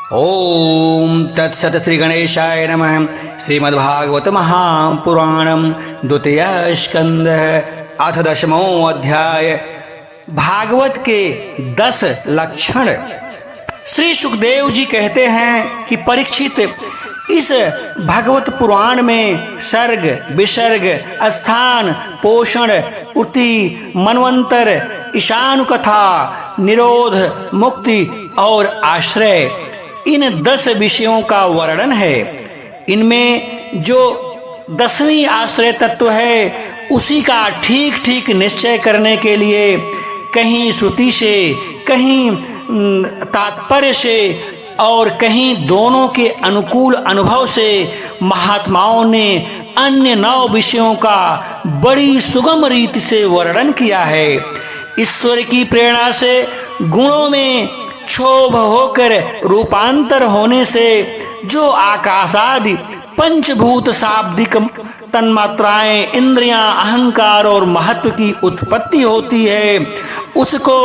ओम तत्सत श्री गणेशाय नमः। श्रीमद्भागवत महापुराणम द्वितीय स्कंद अथ 10वां अध्याय। भागवत के 10 लक्षण। श्री सुखदेव जी कहते हैं कि परीक्षित, इस भागवत पुराण में सर्ग, विसर्ग, स्थान, पोषण, उति, मनवंतर, ईशान कथा, निरोध, मुक्ति और आश्रय, इन 10 विषयों का वर्णन है। इनमें जो 10वीं आश्रय तत्व है उसी का ठीक ठीक निश्चय करने के लिए कहीं श्रुति से, कहीं तात्पर्य से और कहीं दोनों के अनुकूल अनुभव से महात्माओं ने अन्य 9 विषयों का बड़ी सुगम रीति से वर्णन किया है। ईश्वर की प्रेरणा से गुणों में क्षोभ होकर रूपांतर होने से जो आकाशादि पंचभूत शाब्दिक तन्मात्राएं, इंद्रियां, अहंकार और महत्व की उत्पत्ति होती है उसको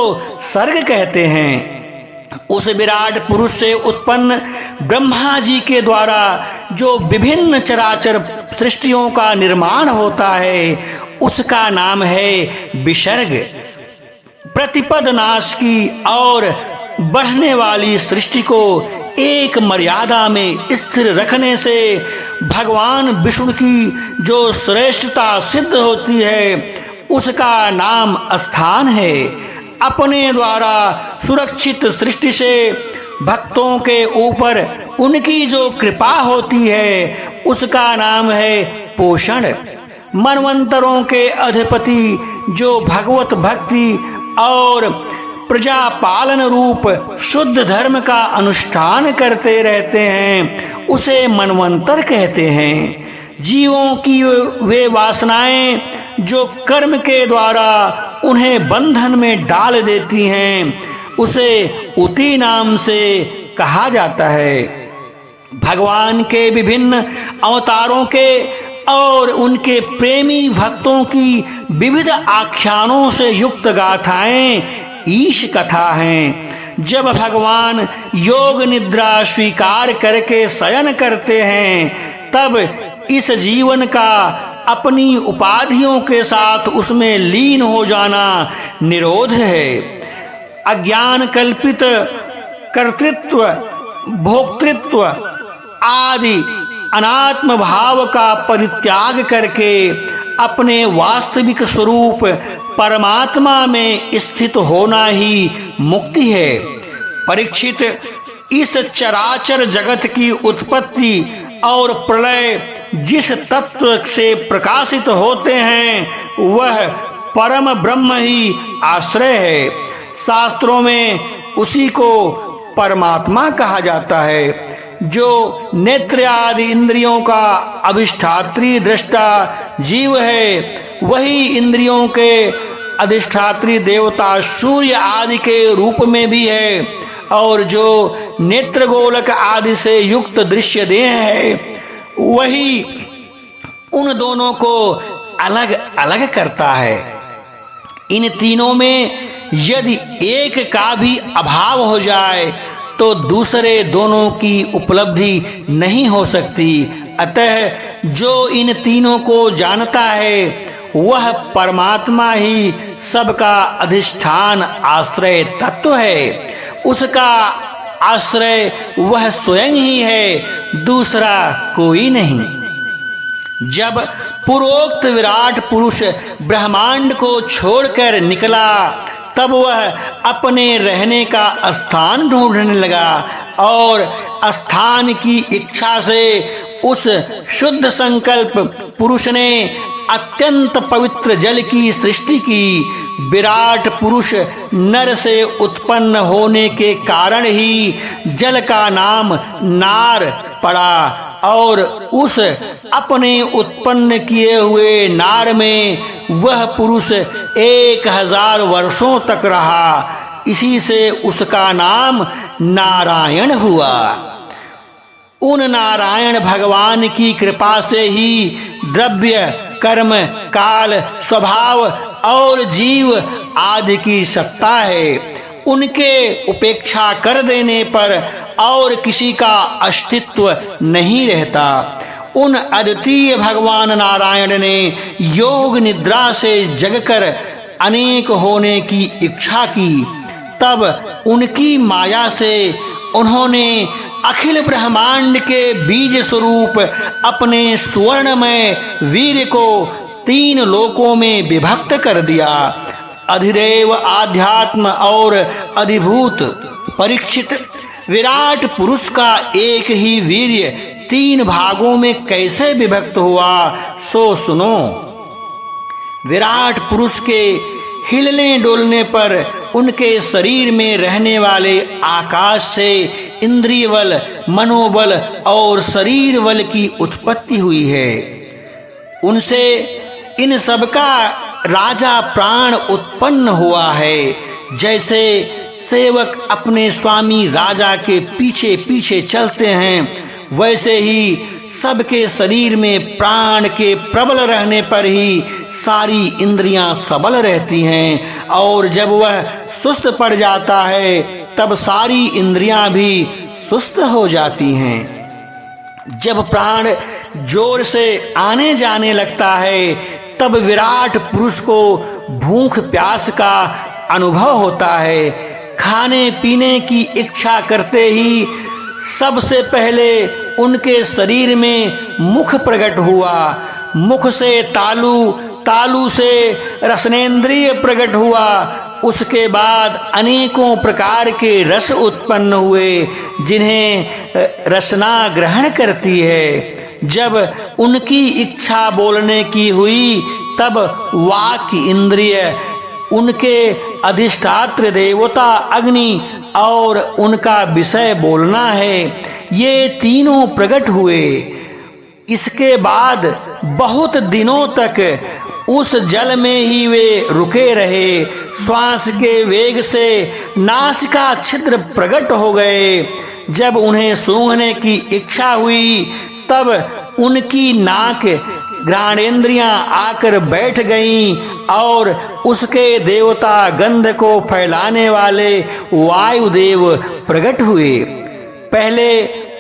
सर्ग कहते हैं। उस विराट पुरुष से उत्पन्न ब्रह्मा जी के द्वारा जो विभिन्न चराचर सृष्टियों का निर्माण होता है उसका नाम है विसर्ग। प्रतिपद नाश की और बढ़ने वाली सृष्टि को एक मर्यादा में स्थिर रखने से भगवान विष्णु की जो श्रेष्ठता सिद्ध होती है उसका नाम स्थान है। अपने द्वारा सुरक्षित सृष्टि से भक्तों के ऊपर उनकी जो कृपा होती है उसका नाम है पोषण। मनवंतरों के अधिपति जो भगवत भक्ति और प्रजा पालन रूप शुद्ध धर्म का अनुष्ठान करते रहते हैं उसे मनवंतर कहते हैं। जीवों की वे वासनाएं जो कर्म के द्वारा उन्हें बंधन में डाल देती हैं उसे उति नाम से कहा जाता है। भगवान के विभिन्न अवतारों के और उनके प्रेमी भक्तों की विविध आख्यानों से युक्त गाथाएं ईश कथा हैं। जब भगवान योग निद्रा स्वीकार करके शयन करते हैं तब इस जीवन का अपनी उपाधियों के साथ उसमें लीन हो जाना निरोध है। अज्ञान कल्पित कर्तृत्व, भोक्तृत्व आदि अनात्म भाव का परित्याग करके अपने वास्तविक स्वरूप परमात्मा में स्थित होना ही मुक्ति है। परीक्षित, इस चराचर जगत की उत्पत्ति और प्रलय जिस तत्व से प्रकाशित होते हैं वह परम ब्रह्म ही आश्रय है। शास्त्रों में उसी को परमात्मा कहा जाता है। जो नेत्र आदि इंद्रियों का अधिष्ठात्री दृष्टा जीव है वही इंद्रियों के अधिष्ठात्री देवता सूर्य आदि के रूप में भी है और जो नेत्र गोलक आदि से युक्त दृश्य देह है वही उन दोनों को अलग अलग करता है। इन तीनों में यदि एक का भी अभाव हो जाए तो दूसरे दोनों की उपलब्धि नहीं हो सकती। अतः जो इन तीनों को जानता है वह परमात्मा ही सबका अधिष्ठान आश्रय तत्व है। उसका आश्रय वह स्वयं ही है, दूसरा कोई नहीं। जब पूर्वोक्त विराट पुरुष ब्रह्मांड को छोड़कर निकला तब वह अपने रहने का स्थान ढूंढने लगा और स्थान की इच्छा से उस शुद्ध संकल्प पुरुष ने अत्यंत पवित्र जल की सृष्टि की। विराट पुरुष नर से उत्पन्न होने के कारण ही जल का नाम नार पड़ा और उस अपने उत्पन्न किए हुए नार में वह पुरुष 1000 वर्षों तक रहा। इसी से उसका नाम नारायण हुआ। उन नारायण भगवान की कृपा से ही द्रव्य, कर्म, काल, स्वभाव और जीव आदि की सत्ता है। उनके उपेक्षा कर देने पर और किसी का अस्तित्व नहीं रहता। उन अद्वितीय भगवान नारायण ने योग निद्रा से जगकर अनेक होने की इच्छा की। तब उनकी माया से उन्होंने अखिल ब्रह्मांड के बीज स्वरूप अपने स्वर्णमय वीर को 3 लोकों में विभक्त कर दिया। अधिदेव, आध्यात्म और अधिभूत परीक्षित विराट पुरुष का एक ही वीर्य 3 भागों में कैसे विभक्त हुआ, सो सुनो। विराट पुरुष के हिलने डोलने पर उनके शरीर में रहने वाले आकाश से इंद्रिय बल, मनोबल और शरीर बल की उत्पत्ति हुई है। उनसे इन सब का राजा प्राण उत्पन्न हुआ है। जैसे सेवक अपने स्वामी राजा के पीछे पीछे चलते हैं, वैसे ही सबके शरीर में प्राण के प्रबल रहने पर ही सारी इंद्रियां सबल रहती हैं, और जब वह सुस्त पड़ जाता है तब सारी इंद्रियां भी सुस्त हो जाती हैं। जब प्राण जोर से आने जाने लगता है तब विराट पुरुष को भूख प्यास का अनुभव होता है। खाने पीने की इच्छा करते ही सबसे पहले उनके शरीर में मुख प्रकट हुआ। मुख से तालु, तालु से रसनेंद्रिय प्रकट हुआ। उसके बाद अनेकों प्रकार के रस उत्पन्न हुए जिन्हें रसना ग्रहण करती है। जब उनकी इच्छा बोलने की हुई तब वाक इंद्रिय, उनके अधिष्ठात्र देवता अग्नि और उनका विषय बोलना है, ये तीनों प्रकट हुए। इसके बाद बहुत दिनों तक उस जल में ही वे रुके रहे। श्वास के वेग से नासिका छिद्र प्रकट हो गए। जब उन्हें सूंघने की इच्छा हुई तब उनकी नाक घ्राणेंद्रियां आकर बैठ गईं और उसके देवता गंध को फैलाने वाले वायुदेव प्रकट हुए। पहले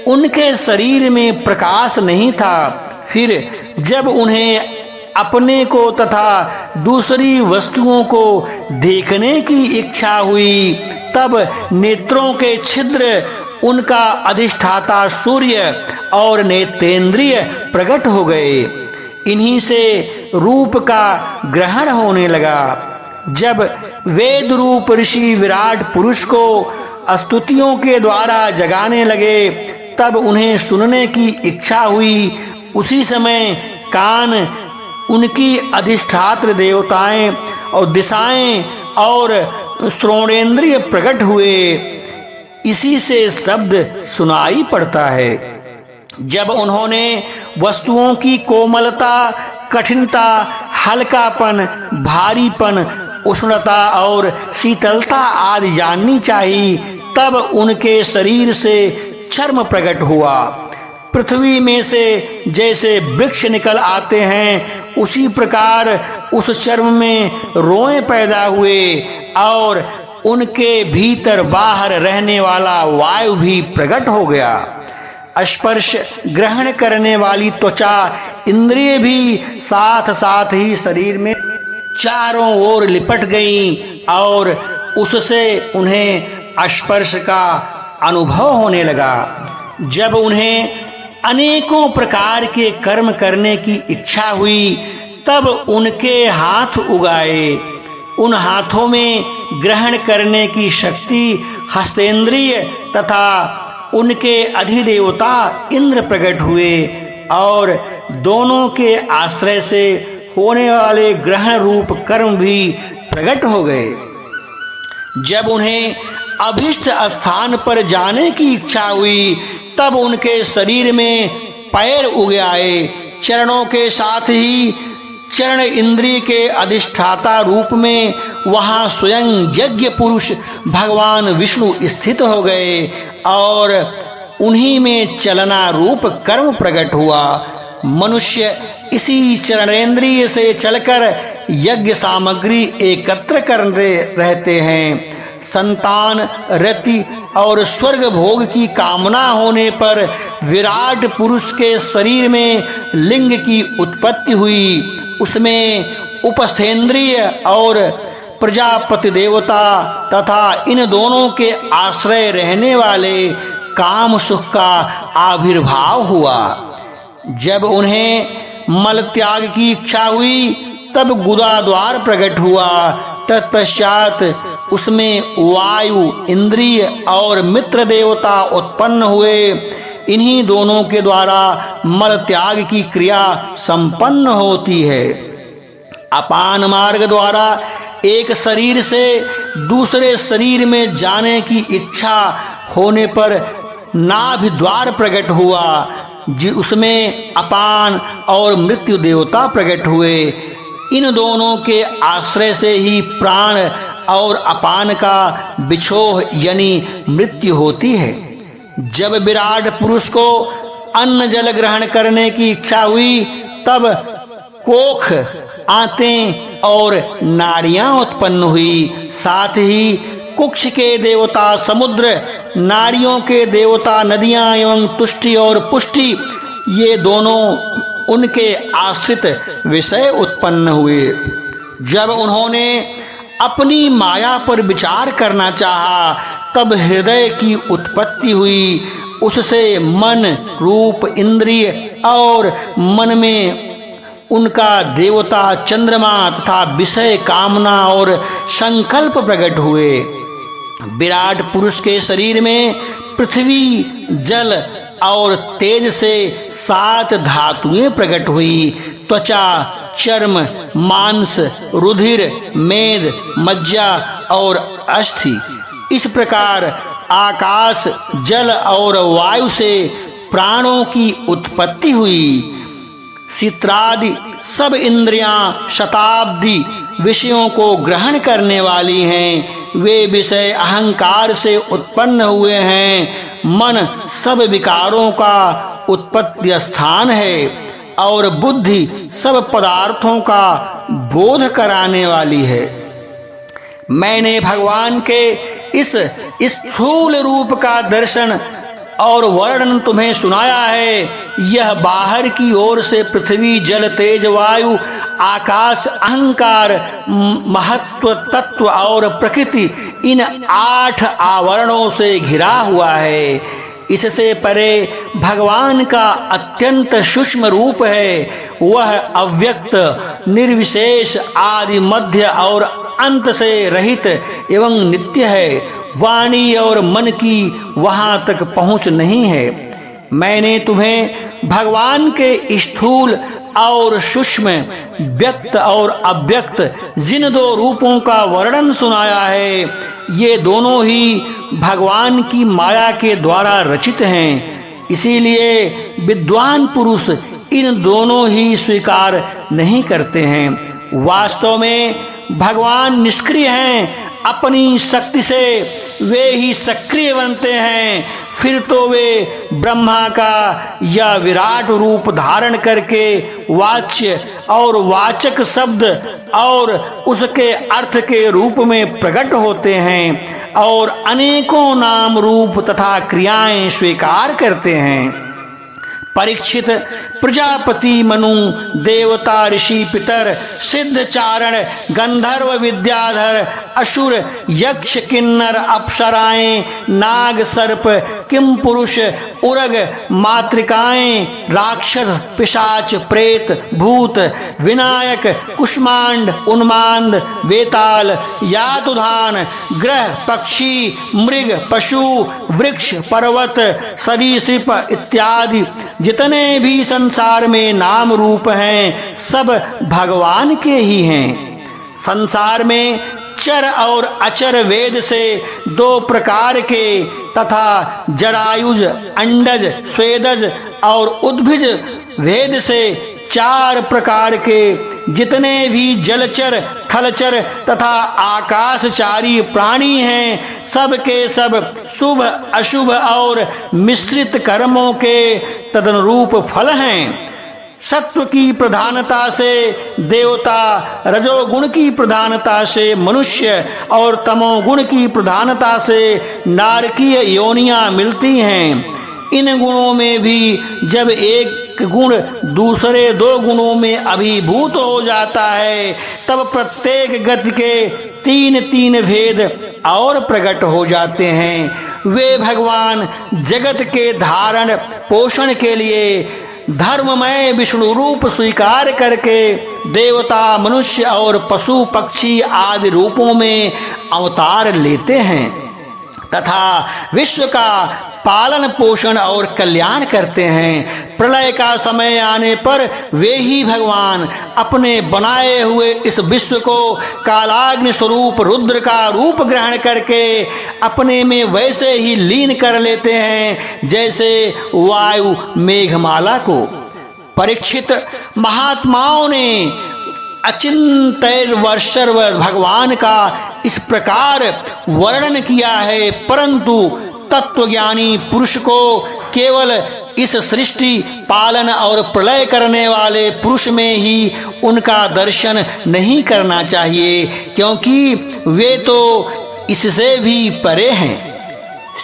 उनके शरीर में प्रकाश नहीं था, फिर जब उन्हें अपने को तथा दूसरी वस्तुओं को देखने की इच्छा हुई तब नेत्रों के छिद्र, उनका अधिष्ठाता सूर्य और नेत्रेंद्रिय प्रकट हो गए। इन्हीं से रूप का ग्रहण होने लगा। जब वेद रूप ऋषि विराट पुरुष को स्तुतियों के द्वारा जगाने लगे तब उन्हें सुनने की इच्छा हुई। उसी समय कान, उनकी अधिष्ठात्र देवताएं और दिशाएं और श्रोणेंद्रिय प्रकट हुए। इसी से शब्द सुनाई पड़ता है। जब उन्होंने वस्तुओं की कोमलता, कठिनता, हल्कापन, भारीपन, उष्णता और शीतलता आदि जाननी चाहिए तब उनके शरीर से चर्म प्रकट हुआ। पृथ्वी में से जैसे वृक्ष निकल आते हैं उसी प्रकार उस चर्म में रोए पैदा हुए और उनके भीतर बाहर रहने वाला वायु भी प्रकट हो गया। स्पर्श ग्रहण करने वाली त्वचा इंद्रिय भी साथ साथ ही शरीर में चारों ओर लिपट गईं और उससे उन्हें स्पर्श का अनुभव होने लगा। जब उन्हें अनेकों प्रकार के कर्म करने की इच्छा हुई तब उनके हाथ उगाए। उन हाथों में ग्रहण करने की शक्ति हस्तेंद्रिय तथा उनके अधिदेवता इंद्र प्रकट हुए और दोनों के आश्रय से होने वाले ग्रहण रूप कर्म भी प्रकट हो गए। जब उन्हें अभिष्ट स्थान पर जाने की इच्छा हुई तब उनके शरीर में पैर उग आए। चरणों के साथ ही चरण इंद्रिय के अधिष्ठाता रूप में वहां स्वयं यज्ञ पुरुष भगवान विष्णु स्थित हो गए और उन्हीं में चलना रूप कर्म प्रकट हुआ। मनुष्य इसी चरणेंद्रिय से चलकर यज्ञ सामग्री एकत्र करते रहते हैं। संतान, रति, और स्वर्ग भोग की कामना होने पर विराट पुरुष के शरीर में लिंग की उत्पत्ति हुई। उसमें उपस्थेंद्रिय और प्रजापति देवता तथा इन दोनों के आश्रय रहने वाले काम सुख का आविर्भाव हुआ। जब उन्हें मल त्याग की इच्छा हुई तब गुदा द्वार प्रकट हुआ। तत्पश्चात उसमें वायु, इंद्रिय और मित्र देवता उत्पन्न हुए। इन्हीं दोनों के द्वारा मल त्याग की क्रिया संपन्न होती है। अपान मार्ग द्वारा एक शरीर से दूसरे शरीर में जाने की इच्छा होने पर नाभि द्वार प्रकट हुआ। उसमें अपान और मृत्यु देवता प्रकट हुए। इन दोनों के आश्रय से ही प्राण और अपान का बिछोह यानी मृत्यु होती है। जब विराट पुरुष को अन्न जल ग्रहण करने की इच्छा हुई तब कोख, आंतें और नाड़ियां उत्पन्न हुई। साथ ही कुक्ष के देवता समुद्र, नाड़ियों के देवता नदियां एवं तुष्टि और पुष्टि, ये दोनों उनके आश्रित विषय उत्पन्न हुए। जब उन्होंने अपनी माया पर विचार करना चाहा तब हृदय की उत्पत्ति हुई। उससे मन, रूप, इंद्रिय और मन में उनका देवता चंद्रमा तथा विषय, कामना और संकल्प प्रकट हुए। विराट पुरुष के शरीर में पृथ्वी, जल और तेज से 7 धातुएं प्रकट हुई। त्वचा, चर्म, मांस, रुधिर, मेद, मज्जा और अस्थि। इस प्रकार आकाश, जल और वायु से प्राणों की उत्पत्ति हुई। चित्रादि सब इंद्रियां शताब्दी विषयों को ग्रहण करने वाली हैं। वे विषय अहंकार से उत्पन्न हुए हैं। मन सब विकारों का उत्पत्ति स्थान है और बुद्धि सब पदार्थों का बोध कराने वाली है। मैंने भगवान के इस स्थूल रूप का दर्शन और वर्णन तुम्हें सुनाया है। यह बाहर की ओर से पृथ्वी, जल, तेज, वायु, आकाश, अहंकार, महत्व, तत्व और प्रकृति, इन 8 आवरणों से घिरा हुआ है। इससे परे भगवान का अत्यंत सूक्ष्म रूप है। वह अव्यक्त, निर्विशेष, आदि, मध्य और अंत से रहित एवं नित्य है। वाणी और मन की वहां तक पहुंच नहीं है। मैंने तुम्हें भगवान के स्थूल और सूक्ष्म, व्यक्त और अव्यक्त जिन 2 रूपों का वर्णन सुनाया है, ये दोनों ही भगवान की माया के द्वारा रचित हैं। इसीलिए विद्वान पुरुष इन दोनों ही स्वीकार नहीं करते हैं। वास्तव में भगवान निष्क्रिय हैं। अपनी शक्ति से वे ही सक्रिय बनते हैं। फिर तो वे ब्रह्मा का या विराट रूप धारण करके वाच्य और वाचक शब्द और उसके अर्थ के रूप में प्रकट होते हैं और अनेकों नाम, रूप तथा क्रियाएं स्वीकार करते हैं। परीक्षित, प्रजापति, मनु, देवता, ऋषि, पितर, सिद्ध, चारण, गंधर्व, विद्याधर, असुर, यक्ष, किन्नर, अप्सराएं, नाग, सर्प, किम पुरुष, उरग, मातृकाएं, राक्षस, पिशाच, प्रेत, भूत, विनायक, कुष्मांड, उन्माद, वेताल, यातुधान, ग्रह, पक्षी, मृग, पशु, वृक्ष, पर्वत, सरीसृप इत्यादि जितने भी संसार में नाम रूप हैं, सब भगवान के ही हैं। संसार में चर और अचर वेद से 2 प्रकार के तथा जरायुज, अंडज, स्वेदज और उद्भिज वेद से 4 प्रकार के जितने भी जलचर, थलचर तथा आकाशचारी प्राणी हैं, सब के सब शुभ, अशुभ और मिश्रित कर्मों के तदनुरूप फल हैं। सत्व की प्रधानता से देवता, रजोगुण की प्रधानता से मनुष्य और तमोगुण की प्रधानता से नारकीय योनियां मिलती हैं। इन गुणों में भी जब एक गुण दूसरे दो गुणों में अभिभूत हो जाता है तब प्रत्येक गति के तीन तीन भेद और प्रकट हो जाते हैं। वे भगवान जगत के धारण पोषण के लिए धर्ममय विष्णु रूप स्वीकार करके देवता, मनुष्य और पशु पक्षी आदि रूपों में अवतार लेते हैं तथा विश्व का पालन पोषण और कल्याण करते हैं। प्रलय का समय आने पर वे ही भगवान अपने बनाए हुए इस विश्व को कालाग्नि स्वरूप रुद्र का रूप ग्रहण करके अपने में वैसे ही लीन कर लेते हैं जैसे वायु मेघमाला को। परीक्षित, महात्माओं ने अचिंत्य वर्षर्व भगवान का इस प्रकार वर्णन किया है, परंतु तत्वज्ञानी पुरुष को केवल इस सृष्टि पालन और प्रलय करने वाले पुरुष में ही उनका दर्शन नहीं करना चाहिए, क्योंकि वे तो इससे भी परे हैं।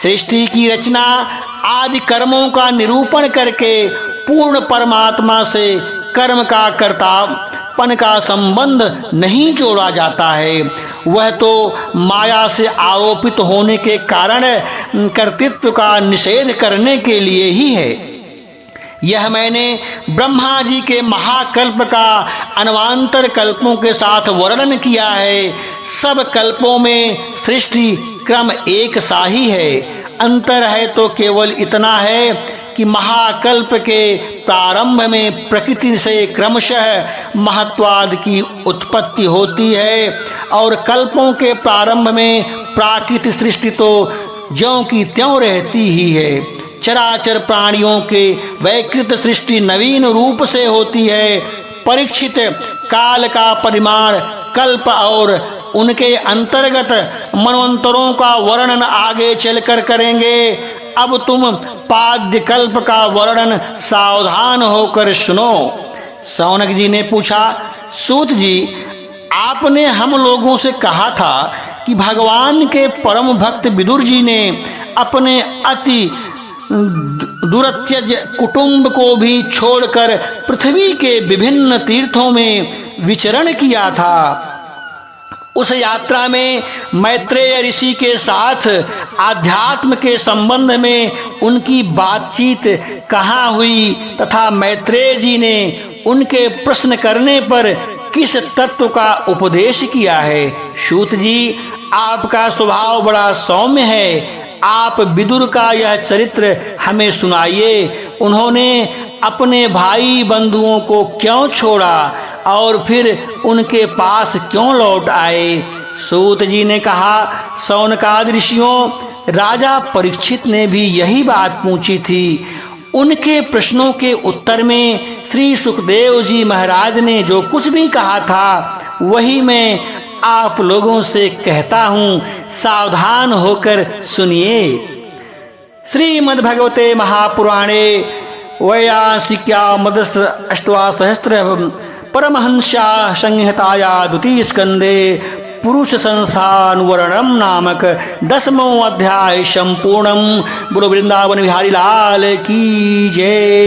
सृष्टि की रचना आदि कर्मों का निरूपण करके पूर्ण परमात्मा से कर्म का कर्तापन का संबंध नहीं जोड़ा जाता है। वह तो माया से आरोपित होने के कारण कर्तृत्व का निषेध करने के लिए ही है। यह मैंने ब्रह्मा जी के महाकल्प का अनवांतर कल्पों के साथ वर्णन किया है। सब कल्पों में सृष्टि क्रम एक सा ही है। अंतर है तो केवल इतना है कि महाकल्प के प्रारंभ में प्रकृति से क्रमशः महत्वाद की उत्पत्ति होती है और कल्पों के प्रारंभ में प्राकृतिक सृष्टि तो ज्यों की त्यों रहती ही है। चराचर प्राणियों के वैकृत सृष्टि नवीन रूप से होती है। परीक्षित, काल का परिमाण कल्प और उनके अंतर्गत मनवंतरों का वर्णन आगे चलकर करेंगे। अब तुम पाद्य कल्प का वर्णन सावधान होकर सुनो। शौनक जी ने पूछा, सूत जी, आपने हम लोगों से कहा था कि भगवान के परम भक्त विदुर जी ने अपने अति दुरत्यज कुटुंब को भी छोड़कर पृथ्वी के विभिन्न तीर्थों में विचरण किया था। उस यात्रा में मैत्रेय ऋषि के साथ आध्यात्म के संबंध में उनकी बातचीत कहाँ हुई तथा मैत्रेय जी ने उनके प्रश्न करने पर किस तत्व का उपदेश किया है। सूत जी, आपका स्वभाव बड़ा सौम्य है। आप विदुर का यह चरित्र हमें सुनाइए। उन्होंने अपने भाई बंधुओं को क्यों छोड़ा और फिर उनके पास क्यों लौट आए। सूत जी ने कहा, शौनकादि ऋषियों, राजा परीक्षित ने भी यही बात पूछी थी। उनके प्रश्नों के उत्तर में श्री सुखदेव जी महाराज ने जो कुछ भी कहा था वही मैं आप लोगों से कहता हूँ, सावधान होकर सुनिए। श्रीमद्भगवते महापुराणे वैयासिक्याम अष्टादशसहस्र परमहंस्या संहिताया द्वितीय स्कंदे पुरुष संस्थानुवर्णनम नामक 10वां अध्याय संपूर्णम। बोलो वृंदावन बिहारी लाल की जय।